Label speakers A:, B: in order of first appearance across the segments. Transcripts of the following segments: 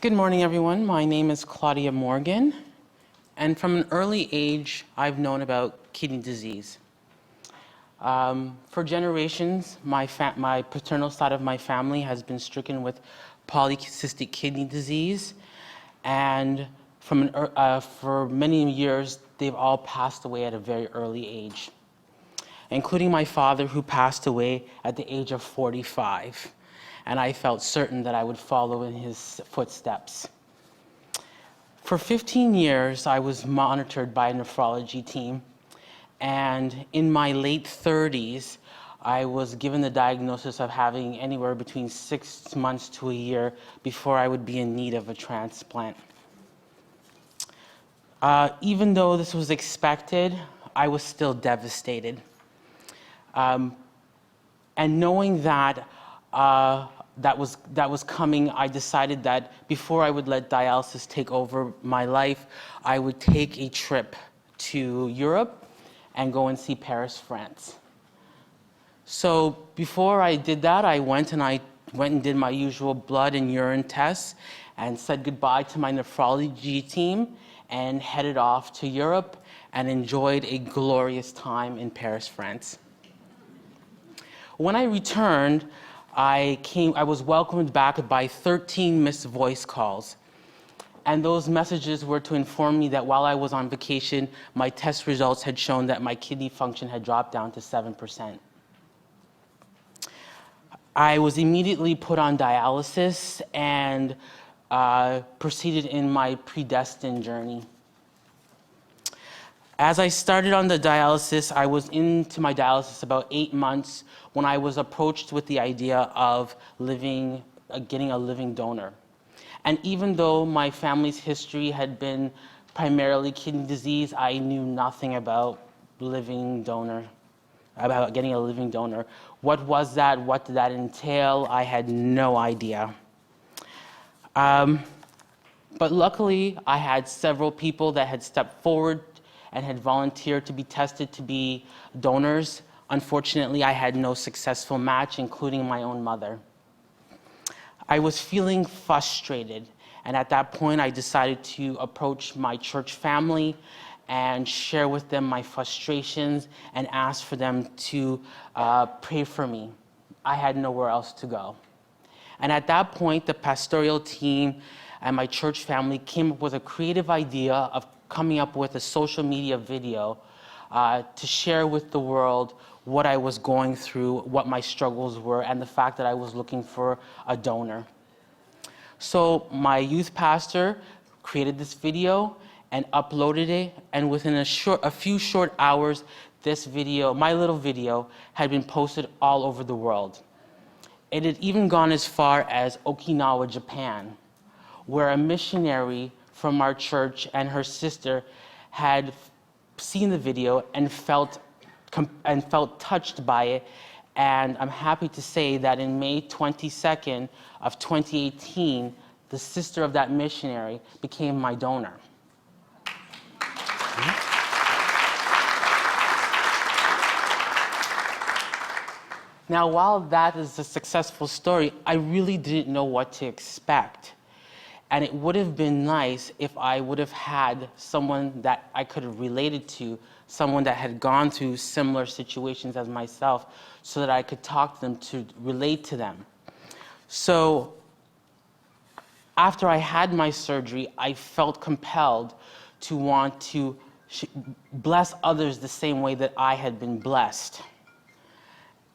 A: Good morning, everyone. My name is Claudia Morgan, and from an early age, I've known about kidney disease. For generations, my paternal side of my family has been stricken with polycystic kidney disease, and for many years, they've all passed away at a very early age, including my father, who passed away at the age of 45. And I felt certain that I would follow in his footsteps. For 15 years, I was monitored by a nephrology team, and in my late 30s, I was given the diagnosis of having anywhere between 6 months to a year before I would be in need of a transplant. Even though this was expected, I was still devastated. And knowing that that was coming, I decided that before I would let dialysis take over my life, I would take a trip to Europe and go and see Paris, France. So before I did that, I went and did my usual blood and urine tests and said goodbye to my nephrology team and headed off to Europe and enjoyed a glorious time in Paris, France. When I returned, I was welcomed back by 13 missed voice calls. And those messages were to inform me that while I was on vacation, my test results had shown that my kidney function had dropped down to 7%. I was immediately put on dialysis and proceeded in my predestined journey. As I started on the dialysis, I was into my dialysis about 8 months when I was approached with the idea of getting a living donor. And even though my family's history had been primarily kidney disease, I knew nothing about getting a living donor. What was that? What did that entail? I had no idea. But luckily, I had several people that had stepped forward and had volunteered to be tested to be donors. Unfortunately, I had no successful match, including my own mother. I was feeling frustrated, and at that point, I decided to approach my church family and share with them my frustrations and ask for them to pray for me. I had nowhere else to go. And at that point, the pastoral team and my church family came up with a creative idea of coming up with a social media video to share with the world what I was going through, what my struggles were, and the fact that I was looking for a donor. So my youth pastor created this video and uploaded it, and within a few short hours, this video, my little video, had been posted all over the world. It had even gone as far as Okinawa, Japan, where a missionary from our church and her sister had seen the video and felt touched by it. And I'm happy to say that in May 22nd of 2018, the sister of that missionary became my donor. Now, while that is a successful story, I really didn't know what to expect. And it would have been nice if I would have had someone that I could have related to, someone that had gone through similar situations as myself, so that I could talk to them, to relate to them. So after I had my surgery, I felt compelled to want to bless others the same way that I had been blessed.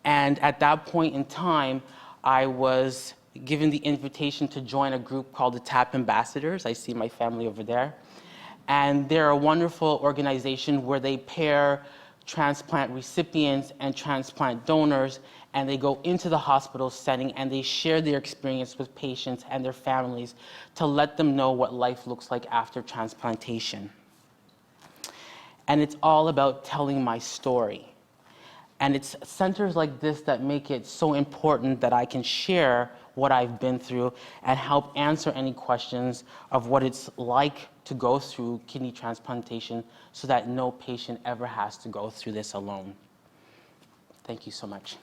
A: And at that point in time, I was given the invitation to join a group called the TAP Ambassadors. I see my family over there. And they're a wonderful organization where they pair transplant recipients and transplant donors, and they go into the hospital setting and they share their experience with patients and their families to let them know what life looks like after transplantation. And it's all about telling my story. And it's centers like this that make it so important that I can share what I've been through and help answer any questions of what it's like to go through kidney transplantation so that no patient ever has to go through this alone. Thank you so much.